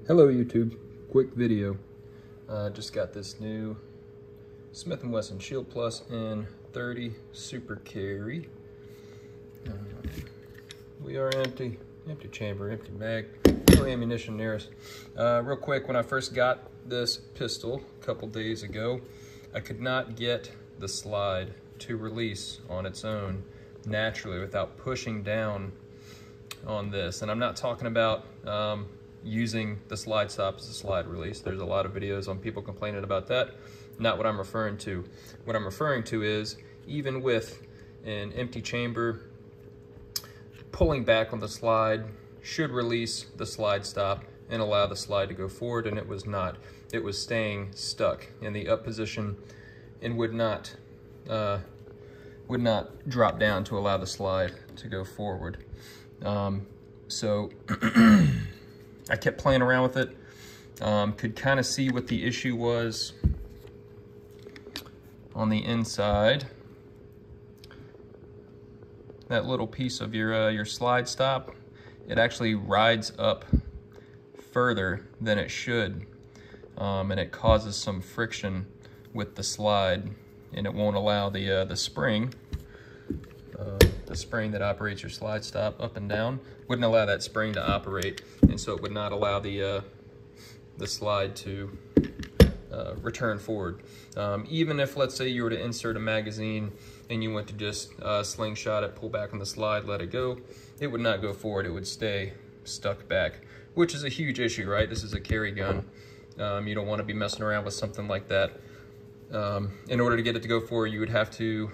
Hello YouTube, quick video. Just got this new Smith & Wesson Shield Plus in 30 Super Carry. We are empty chamber, empty mag, no ammunition near us. Real quick, when I first got this pistol a couple days ago, I could not get the slide to release on its own naturally without pushing down on this. And I'm not talking about using the slide stop as a slide release. There's a lot of videos on people complaining about that. Not what I'm referring to. What I'm referring to is, even with an empty chamber, pulling back on the slide should release the slide stop and allow the slide to go forward, and it was not. It was staying stuck in the up position and would not drop down to allow the slide to go forward. So I kept playing around with it. Could kind of see what the issue was on the inside. That little piece of your slide stop, it actually rides up further than it should, and it causes some friction with the slide, and it won't allow the spring that operates your slide stop up and down, wouldn't allow that spring to operate, and so it would not allow the slide to return forward. Even if, let's say, you were to insert a magazine and you went to just slingshot it, pull back on the slide, let it go, it would not go forward. It would stay stuck back, which is a huge issue, right? This is a carry gun. You don't want to be messing around with something like that. In order to get it to go forward, you would have to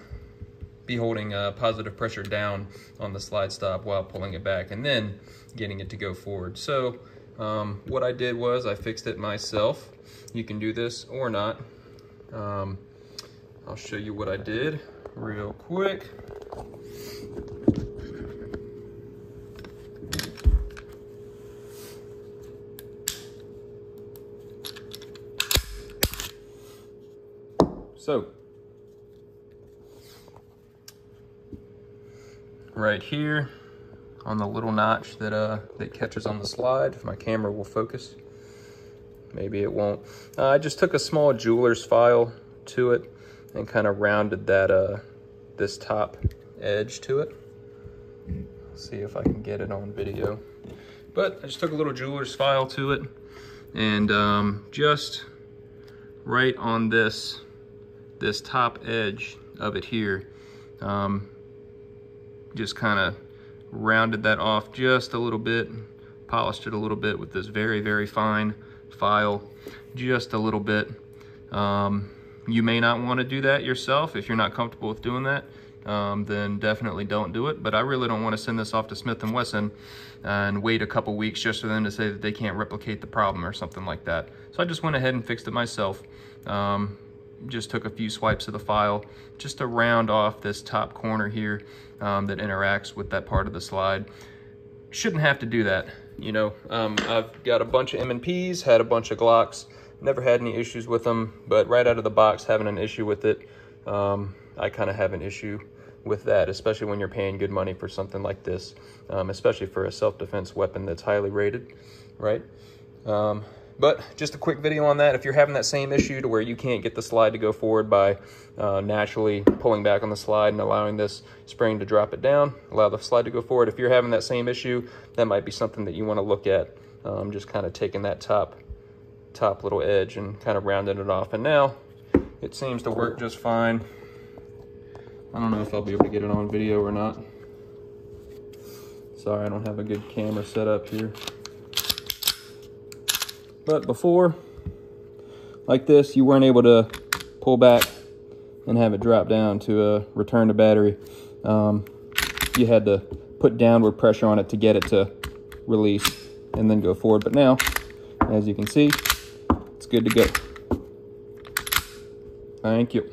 be holding positive pressure down on the slide stop while pulling it back and then getting it to go forward. So what I did was I fixed it myself. You can do this or not. I'll show you what I did real quick. So right here on the little notch that catches on the slide, if my camera will focus, maybe it won't. I just took a small jeweler's file to it and kind of rounded that this top edge to it. Let's see if I can get it on video. But I just took a little jeweler's file to it, and just right on this top edge of it here, just kind of rounded that off just a little bit, polished it a little bit with this very, very fine file, just a little bit. You may not want to do that yourself. If you're not comfortable with doing that, then definitely don't do it. But I really don't want to send this off to Smith & Wesson and wait a couple weeks just for them to say that they can't replicate the problem or something like that. So I just went ahead and fixed it myself. Just took a few swipes of the file just to round off this top corner here that interacts with that part of the slide. Shouldn't have to do that, you know. I've got a bunch of M&Ps, had a bunch of Glocks, never had any issues with them, but right out of the box having an issue with it, I kind of have an issue with that, especially when you're paying good money for something like this, especially for a self-defense weapon that's highly rated, right? But just a quick video on that. If you're having that same issue to where you can't get the slide to go forward by naturally pulling back on the slide and allowing this spring to drop it down, allow the slide to go forward. If you're having that same issue, that might be something that you want to look at. Just kind of taking that top little edge and kind of rounding it off. And now it seems to work just fine. I don't know if I'll be able to get it on video or not. Sorry, I don't have a good camera set up here. But before, like this, you weren't able to pull back and have it drop down to return to battery. You had to put downward pressure on it to get it to release and then go forward. But now, as you can see, it's good to go. Thank you.